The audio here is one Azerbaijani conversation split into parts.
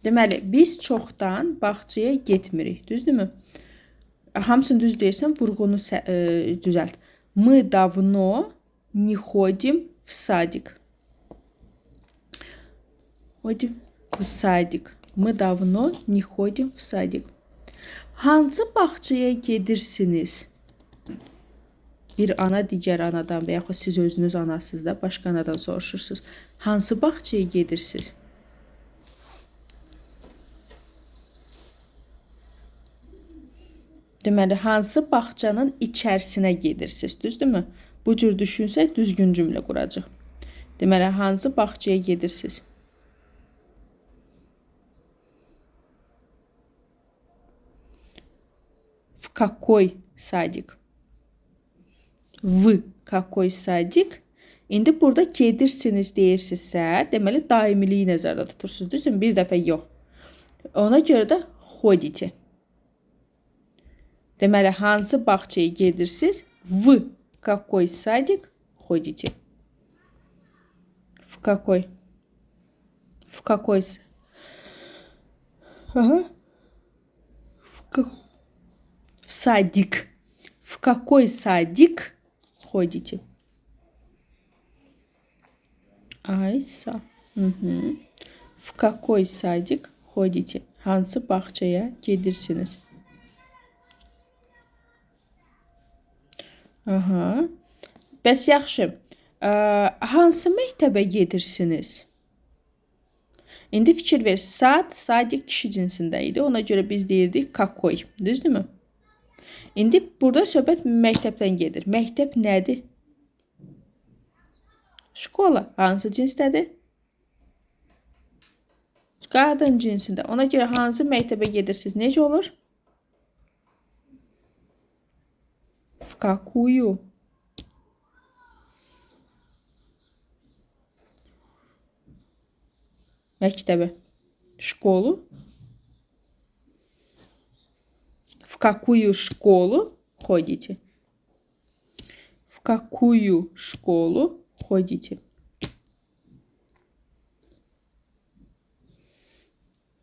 Deməli, biz çoxdan bağçaya getmirik, düzdürmü? Hamısını düz deyirsən, vurğunu düzəlt. Мы давно не ходим в садик. Ходим в садик. Мы давно не ходим в садик. Hansı bağçaya gedirsiniz? Bir ana digər anadan və yaxud siz özünüz anasınız da başqa anadan soruşursunuz. Hansı bağçaya gedirsiniz? Deməli, hansı bağçanın içərisinə gedirsiniz, düzdürmü? Bu cür düşünsək, düzgün cümlə quracaq. Deməli, hansı bağçaya gedirsiniz? В какой садик? В какой садик? İndi burada gedirsiniz deyirsinizsə, deməli, daimiliyi nəzərdə tutursunuz, düzdürmü? Bir dəfə yox. Ona görə də ходите. Deməli, hansı bağçaya gedirsiniz? В какой садик ходите? В какой? В какой? Ага. В садик. В какой садик ходите? Aysa. В какой садик ходите? Hansı bağçaya gedirsiniz? Aha. Bəs yaxşı. Hansı məktəbə gedirsiniz? İndi fikir ver. Sadik kişi cinsində idi. Ona görə biz deyirdik kakoy. Düzdürmü? İndi burada söhbət məktəbdən gedir. Məktəb nədir? Şkola. Hansı cinsdədir? Qadın cinsində. Ona görə hansı məktəbə gedirsiniz? Necə olur? В какую? Məktəbə. Школу. В какую школу ходите? В какую школу ходите?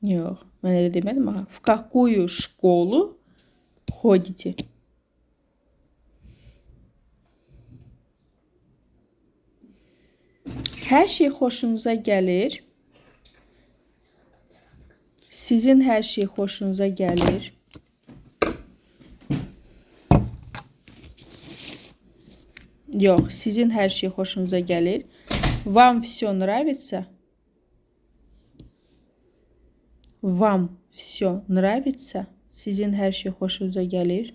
Yox, mən elə demədim. В какую школу ходите? Hər şey xoşunuza gəlir. Sizin hər şey xoşunuza gəlir. Yox, sizin hər şey xoşunuza gəlir. Вам все нравится? Вам все нравится? Sizin hər şey xoşunuza gəlir.